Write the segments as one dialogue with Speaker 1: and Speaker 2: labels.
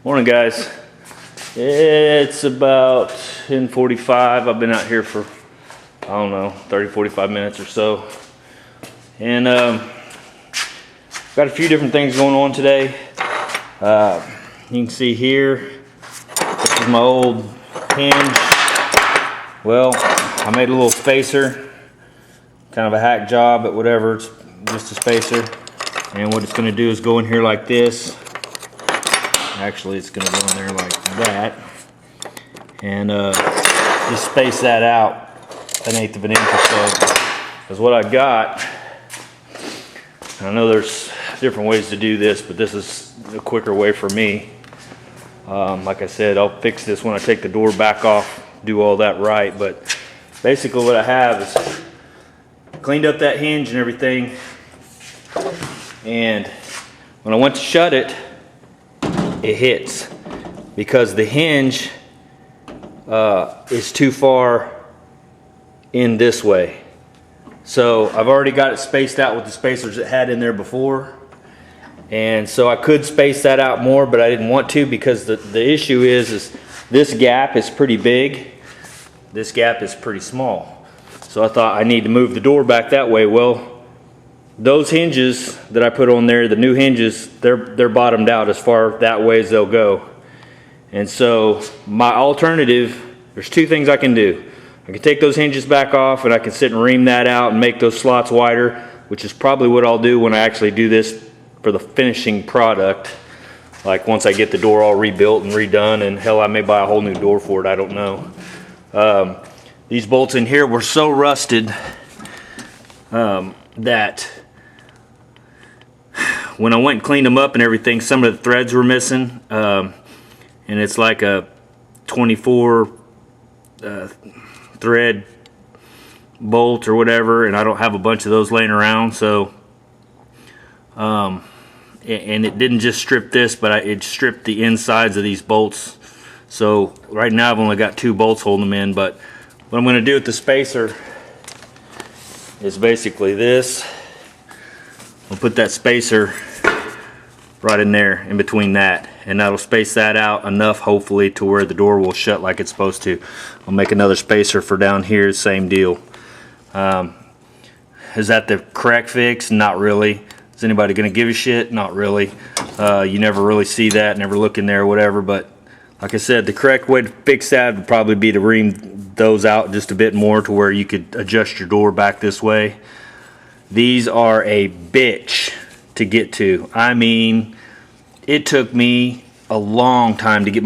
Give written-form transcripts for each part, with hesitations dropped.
Speaker 1: Morning, guys. It's about 10:45. I've been out here for, I don't know, 30-45 minutes or so. And got a few different things going on today. You can see here, this is my old hinge. Well, I made a little spacer, kind of a hack job, but whatever, it's just a spacer. And what it's gonna do is go in here like this. Actually, it's gonna go in there like that. And just space that out 1/8 of an inch or so. Because what I got, I know there's different ways to do this, but this is a quicker way for me. Like I said, I'll fix this when I take the door back off, do all that right. But basically what I have is cleaned up that hinge and everything. And when I went to shut it, it hits because the hinge is too far in this way. So I've already got it spaced out with the spacers it had in there before, and so I could space that out more, but I didn't want to because the issue is this gap is pretty big, this gap is pretty small. So I thought I need to move the door back that way. Well, those hinges that I put on there, the new hinges, they're bottomed out as far that way as they'll go. And so my alternative, there's two things I can do. I can take those hinges back off and I can sit and ream that out and make those slots wider, which is probably what I'll do when I actually do this for the finishing product. Like once I get the door all rebuilt and redone, and hell, I may buy a whole new door for it, I don't know. These bolts in here were so rusted that when I went and cleaned them up and everything, some of the threads were missing, and it's like a 24 thread bolt or whatever, and I don't have a bunch of those laying around. So and it didn't just strip this, but it stripped the insides of these bolts. So right now I've only got 2 bolts holding them in, but what I'm going to do with the spacer is basically this. I'll put that spacer right in there in between that, and that'll space that out enough hopefully to where the door will shut like it's supposed to. I'll make another spacer for down here, same deal. Is that the correct fix? Not really. Is anybody gonna give a shit? Not really. You never really see that, never look in there or whatever, but like I said, the correct way to fix that would probably be to ream those out just a bit more to where you could adjust your door back this way. These are a bitch to get to. I mean, it took me a long time to get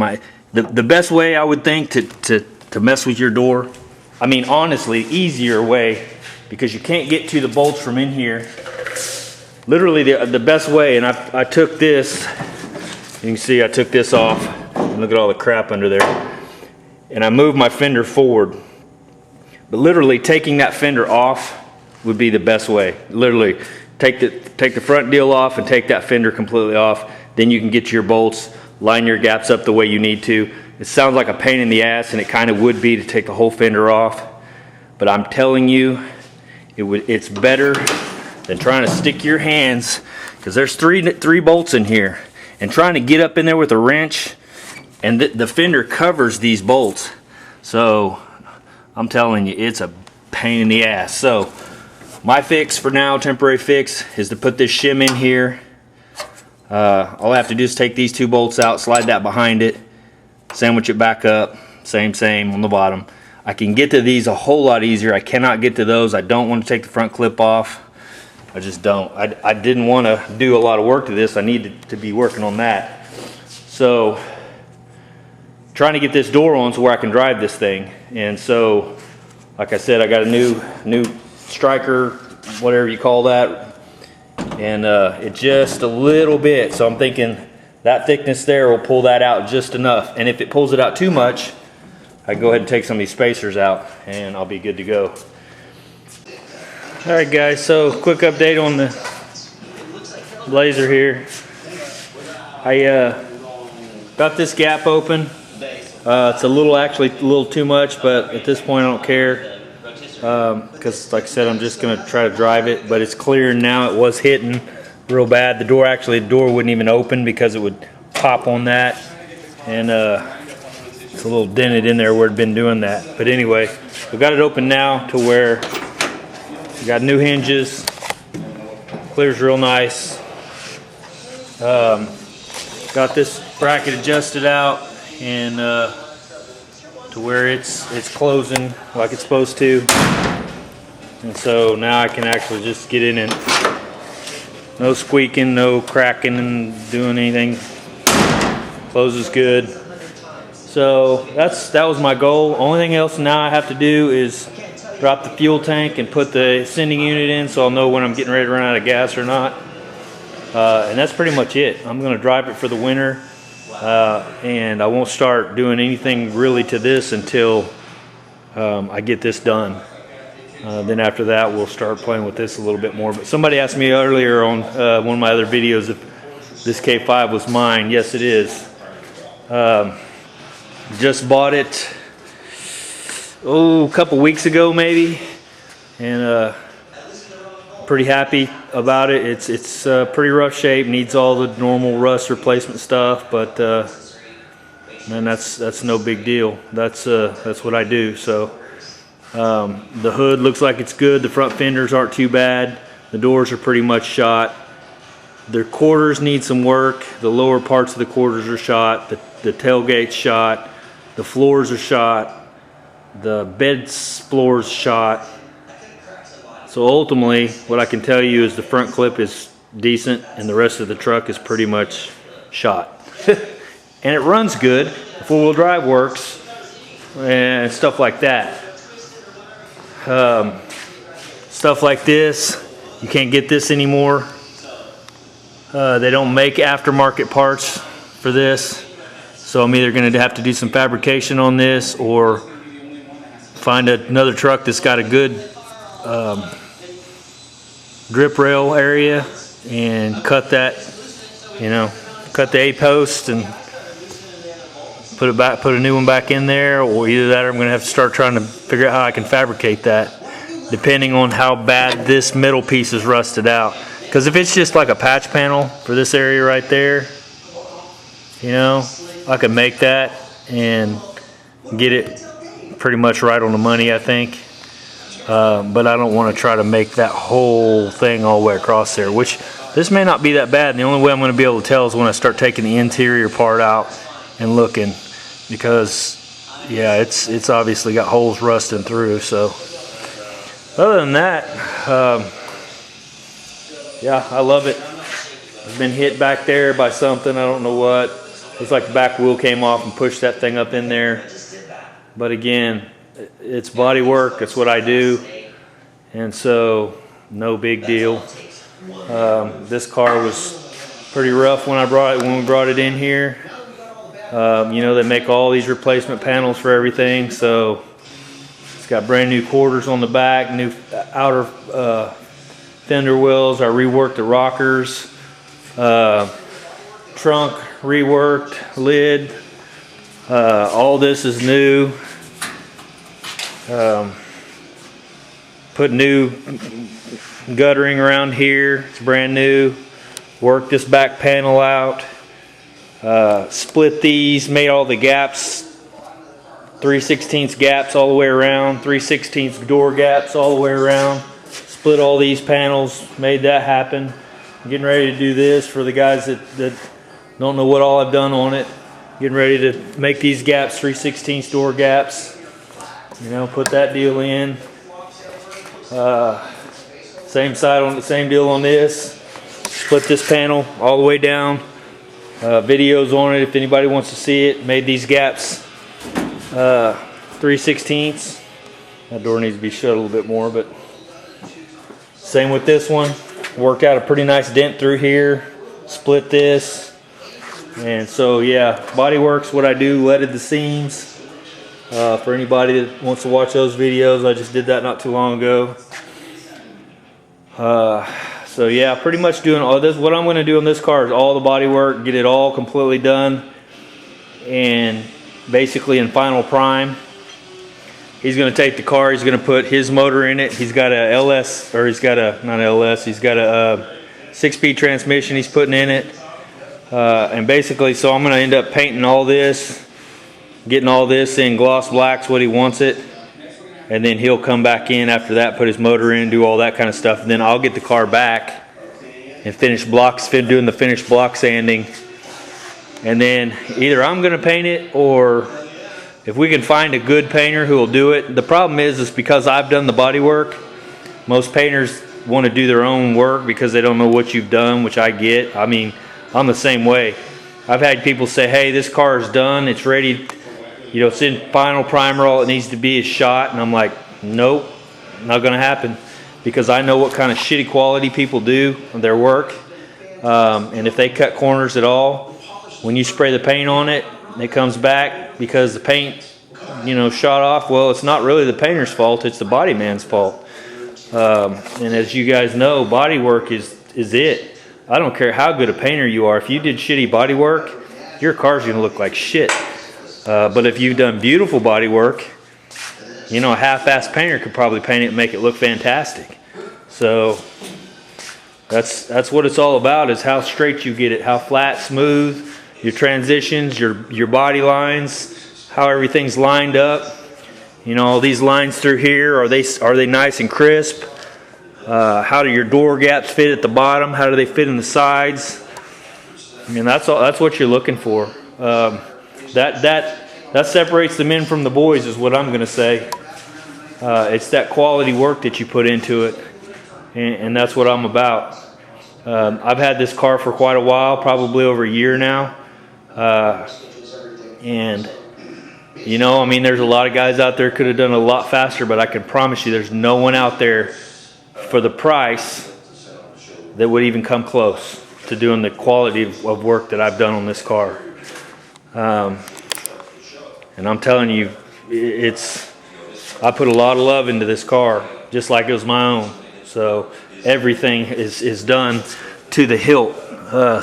Speaker 1: the best way I would think to mess with your door. I mean, honestly, easier way, because you can't get to the bolts from in here. Literally the best way, and I took this, you can see I took this off, and look at all the crap under there. And I moved my fender forward. But literally taking that fender off would be the best way. Literally take the front deal off and take that fender completely off. Then you can get to your bolts, line your gaps up the way you need to. It sounds like a pain in the ass, and it kind of would be to take the whole fender off, but I'm telling you, it's better than trying to stick your hands, because there's three bolts in here, and trying to get up in there with a wrench, and the fender covers these bolts. So I'm telling you, it's a pain in the ass. So my fix for now, temporary fix, is to put this shim in here. All I have to do is take these 2 bolts out, slide that behind it, sandwich it back up, same on the bottom. I can get to these a whole lot easier. I cannot get to those. I don't want to take the front clip off. I just don't. I didn't want to do a lot of work to this. I needed to be working on that. So trying to get this door on so where I can drive this thing. And so, like I said, I got a new striker, whatever you call that, and it just a little bit. So I'm thinking that thickness there will pull that out just enough. And if it pulls it out too much, I go ahead and take some of these spacers out, and I'll be good to go. All right, guys. So quick update on the blazer here. I got this gap open. It's actually a little too much, but at this point I don't care. Because like I said, I'm just gonna try to drive it, but it's clear now. It was hitting real bad. The door wouldn't even open because it would pop on that. and it's a little dented in there where it'd been doing that. But anyway, we got it open now to where we got new hinges, clears real nice. Got this bracket adjusted out and to where it's closing like it's supposed to, and so now I can actually just get in and no squeaking, no cracking and doing anything. Closes good. So that was my goal. Only thing else now I have to do is drop the fuel tank and put the sending unit in, so I'll know when I'm getting ready to run out of gas or not. And that's pretty much it. I'm going to drive it for the winter, and I won't start doing anything really to this until I get this done. Then after that, we'll start playing with this a little bit more. But somebody asked me earlier on one of my other videos if this K5 was mine. Yes, it is. Just bought it, a couple weeks ago maybe, and pretty happy about it. It's pretty rough shape, needs all the normal rust replacement stuff, but man, that's no big deal. That's what I do. So the hood looks like it's good. The front fenders aren't too bad. The doors are pretty much shot. Their quarters need some work. The lower parts of the quarters are shot. The tailgate's shot. The floors are shot. The bed floor's shot. So ultimately, what I can tell you is the front clip is decent and the rest of the truck is pretty much shot. And it runs good. The four-wheel drive works and stuff like that. Stuff like this, you can't get this anymore. They don't make aftermarket parts for this. So I'm either going to have to do some fabrication on this or find another truck that's got a good drip rail area and cut that, cut the A-post and put a new one back in there, or either that or I'm going to have to start trying to figure out how I can fabricate that, depending on how bad this middle piece is rusted out. Because if it's just like a patch panel for this area right there, I could make that and get it pretty much right on the money, I think. But I don't want to try to make that whole thing all the way across there, which this may not be that bad. And the only way I'm going to be able to tell is when I start taking the interior part out and looking, because yeah, it's obviously got holes rusting through. So other than that, yeah, I love it. I've been hit back there by something, I don't know what. Looks like the back wheel came off and pushed that thing up in there. But again, it's body work. It's what I do. And so, no big deal. This car was pretty rough when we brought it in here. They make all these replacement panels for everything. So, it's got brand new quarters on the back, new outer fender wheels. I reworked the rockers. Trunk reworked, lid, all this is new. Put new guttering around here, it's brand new. Worked this back panel out, split these, made all the gaps, 3/16 gaps all the way around, 3/16 door gaps all the way around. Split all these panels, made that happen. I'm getting ready to do this for the guys that don't know what all I've done on it. Getting ready to make these gaps 3/16 door gaps. Put that deal in. Same deal on this. Split this panel all the way down. Videos on it if anybody wants to see it. Made these gaps 3/16. That door needs to be shut a little bit more, but same with this one. Worked out a pretty nice dent through here. Split this. And so yeah, bodywork's what I do. Leaded the seams. For anybody that wants to watch those videos, I just did that not too long ago. So yeah, pretty much doing all this. What I'm going to do on this car is all the bodywork, get it all completely done, and basically in final prime. He's going to take the car. He's going to put his motor in it. He's got a not LS. He's got a 6-speed transmission. He's putting in it. And basically, so I'm going to end up painting all this, getting all this in gloss black's what he wants it. And then he'll come back in after that, put his motor in, do all that kind of stuff. And then I'll get the car back and finish blocks, doing the finished block sanding. And then either I'm going to paint it, or if we can find a good painter who will do it. The problem is because I've done the body work, most painters want to do their own work because they don't know what you've done, which I get. I mean, I'm the same way. I've had people say, hey, this car is done, it's ready, you know, it's in final primer, all it needs to be is shot. And I'm like, nope, not going to happen, because I know what kind of shitty quality people do on their work. And if they cut corners at all, when you spray the paint on it, it comes back because the paint, you know, shot off. Well, it's not really the painter's fault, it's the body man's fault. And as you guys know, body work is it. I don't care how good a painter you are. If you did shitty body work, your car's going to look like shit. But if you've done beautiful body work, you know, a half-assed painter could probably paint it and make it look fantastic. So that's what it's all about, is how straight you get it, how flat, smooth, your transitions, your body lines, how everything's lined up. You know, all these lines through here, are they nice and crisp? How do your door gaps fit at the bottom? How do they fit in the sides? I mean, that's what you're looking for. That separates the men from the boys, is what I'm going to say. It's that quality work that you put into it, and that's what I'm about. I've had this car for quite a while, probably over a year now, and you know, I mean, there's a lot of guys out there could have done a lot faster, but I can promise you there's no one out there for the price that would even come close to doing the quality of work that I've done on this car. And I'm telling you, I put a lot of love into this car, just like it was my own. So everything is done to the hilt.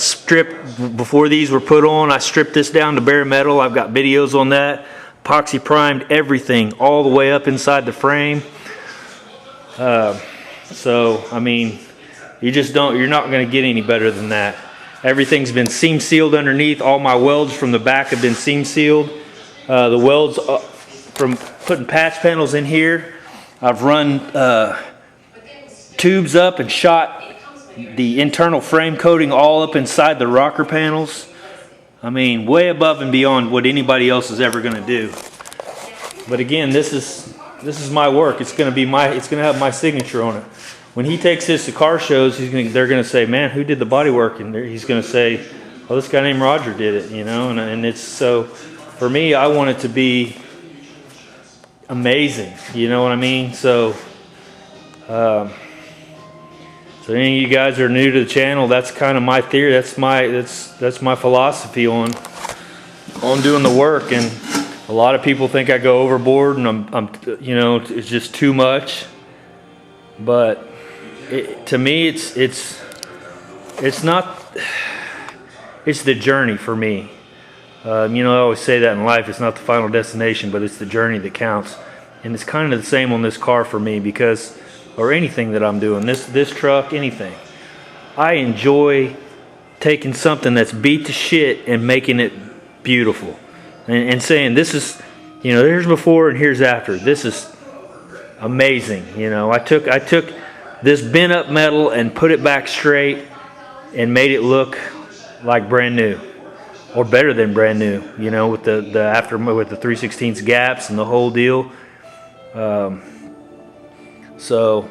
Speaker 1: Stripped before these were put on, I stripped this down to bare metal. I've got videos on that. Epoxy primed everything all the way up inside the frame. So I mean, you're not going to get any better than that. Everything's been seam sealed underneath. All my welds from the back have been seam sealed. The welds from putting patch panels in here, I've run tubes up and shot the internal frame coating all up inside the rocker panels. I mean, way above and beyond what anybody else is ever going to do. But again, this is my work. It's going to have my signature on it. When he takes this to car shows, they're going to say, "Man, who did the body work?" And he's going to say, "Oh, this guy named Roger did it." You know, and it's so. For me, I want it to be amazing. You know what I mean? So, so any of you guys are new to the channel, that's kind of my theory. That's my philosophy on doing the work. And a lot of people think I go overboard, and I'm you know, it's just too much. But to me, it's not. It's the journey for me. You know, I always say that in life, it's not the final destination, but it's the journey that counts. And it's kind of the same on this car for me, because, or anything that I'm doing, this truck, anything. I enjoy taking something that's beat to shit and making it beautiful. And saying, this is, you know, here's before and here's after. This is amazing. You know, I took this bent up metal and put it back straight and made it look like brand new. Or better than brand new, you know, with the 3/16 gaps and the whole deal. So,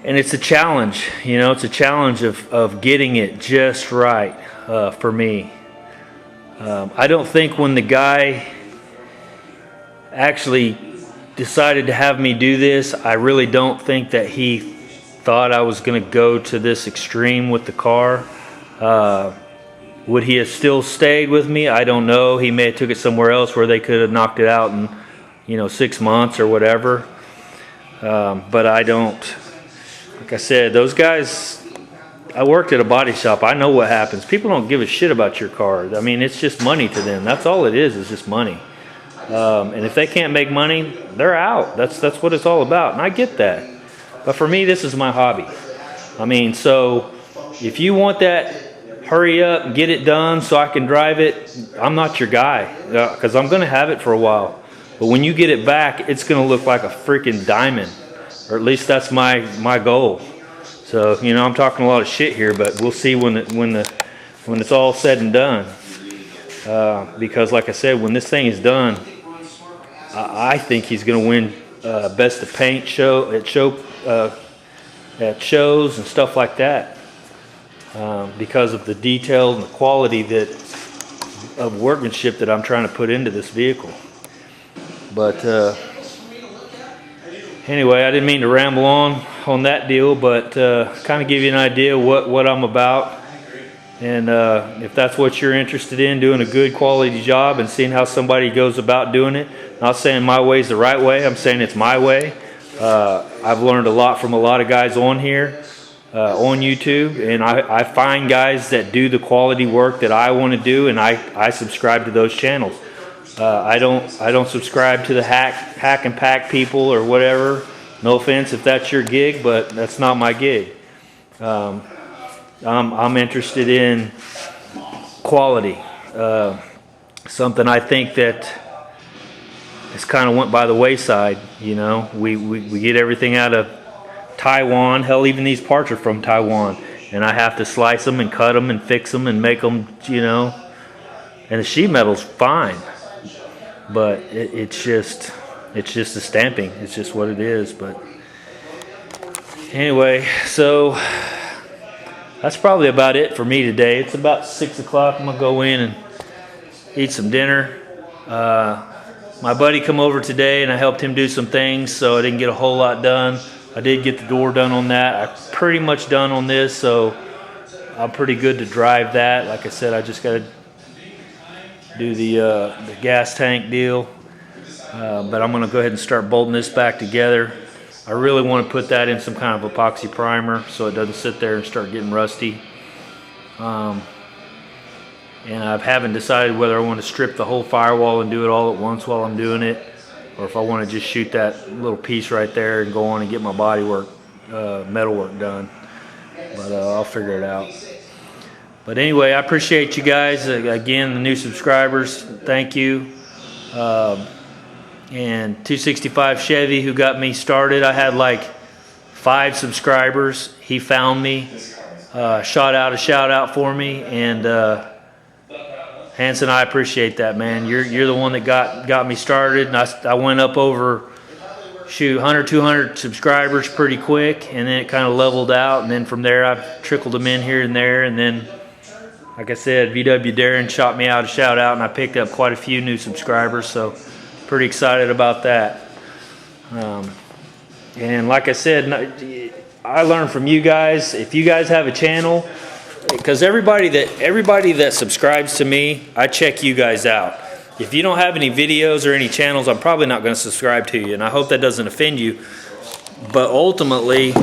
Speaker 1: and it's a challenge, you know, it's a challenge of getting it just right for me. I don't think when the guy actually decided to have me do this, I really don't think that he thought I was going to go to this extreme with the car. Would he have still stayed with me? I don't know. He may have took it somewhere else where they could have knocked it out in, you know, 6 months or whatever. But I don't. Like I said, those guys, I worked at a body shop. I know what happens. People don't give a shit about your car. I mean, it's just money to them. That's all it is just money. And if they can't make money, they're out. That's what it's all about. And I get that. But for me, this is my hobby. I mean, so if you want that hurry up and get it done so I can drive it, I'm not your guy, because I'm going to have it for a while. But when you get it back, it's going to look like a freaking diamond, or at least that's my goal. So, you know, I'm talking a lot of shit here, but we'll see when it's all said and done. Because like I said, when this thing is done, I think he's going to win best of paint show at shows and stuff like that, because of the detail and the quality of workmanship that I'm trying to put into this vehicle. But anyway, I didn't mean to ramble on that deal, but kind of give you an idea what I'm about. And if that's what you're interested in, doing a good quality job and seeing how somebody goes about doing it. Not saying my way is the right way, I'm saying it's my way. I've learned a lot from a lot of guys on here, on YouTube, and I find guys that do the quality work that I want to do, and I subscribe to those channels. I don't subscribe to the hack and pack people or whatever. No offense if that's your gig, but that's not my gig. I'm interested in quality. Something I think that has kind of went by the wayside. You know, we get everything out of Taiwan. Hell, even these parts are from Taiwan, and I have to slice them and cut them and fix them and make them. You know, and the sheet metal's fine, but it's just the stamping. It's just what it is. But anyway, so that's probably about it for me today. It's about 6 o'clock. I'm gonna go in and eat some dinner. My buddy come over today and I helped him do some things, so I didn't get a whole lot done. I did get the door done on that. I'm pretty much done on this, so I'm pretty good to drive that. Like I said, I just gotta do the gas tank deal. But I'm gonna go ahead and start bolting this back together. I really want to put that in some kind of epoxy primer so it doesn't sit there and start getting rusty. And I haven't decided whether I want to strip the whole firewall and do it all at once while I'm doing it, or if I want to just shoot that little piece right there and go on and get my bodywork, metalwork done. But I'll figure it out. But anyway, I appreciate you guys. Again, the new subscribers, thank you. And 265 Chevy, who got me started. I had like 5 subscribers. He found me, shot out a shout out for me, and Hanson, I appreciate that, man. You're the one that got me started, and I went up over 100, 200 subscribers pretty quick, and then it kind of leveled out, and then from there I've trickled them in here and there, and then like I said, VW Darren shot me out a shout out, and I picked up quite a few new subscribers, so pretty excited about that. And like I said, I learned from you guys. If you guys have a channel, because everybody that subscribes to me, I check you guys out. If you don't have any videos or any channels, I'm probably not going to subscribe to you, and I hope that doesn't offend you. But ultimately,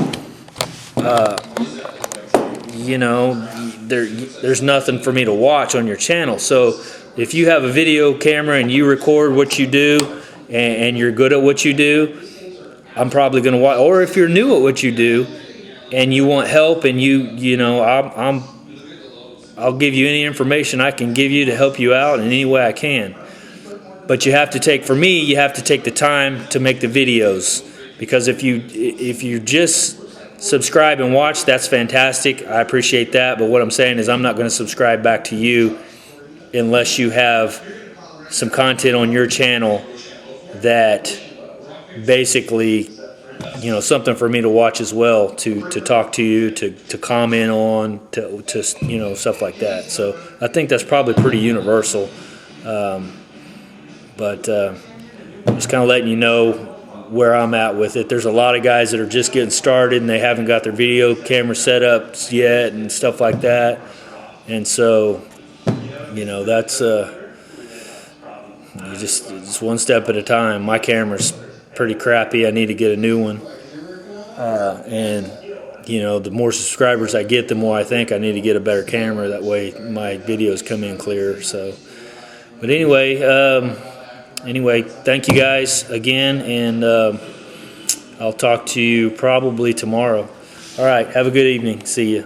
Speaker 1: you know, there's nothing for me to watch on your channel. So if you have a video camera and you record what you do and you're good at what you do, I'm probably going to watch. Or if you're new at what you do and you want help, and you know, I'll give you any information I can give you to help you out in any way I can. But you have to take the time to make the videos, because if you just subscribe and watch, that's fantastic. I appreciate that. But what I'm saying is I'm not going to subscribe back to you unless you have some content on your channel that basically, you know, something for me to watch as well, to talk to you, to comment on, to you know, stuff like that. So I think that's probably pretty universal. But just kind of letting you know where I'm at with it. There's a lot of guys that are just getting started and they haven't got their video camera set up yet and stuff like that. And so, you know, that's just one step at a time. My camera's pretty crappy. I need to get a new one. And you know, the more subscribers I get, the more I think I need to get a better camera. That way my videos come in clear. So, but anyway, thank you guys again, and I'll talk to you probably tomorrow. All right, have a good evening. See you.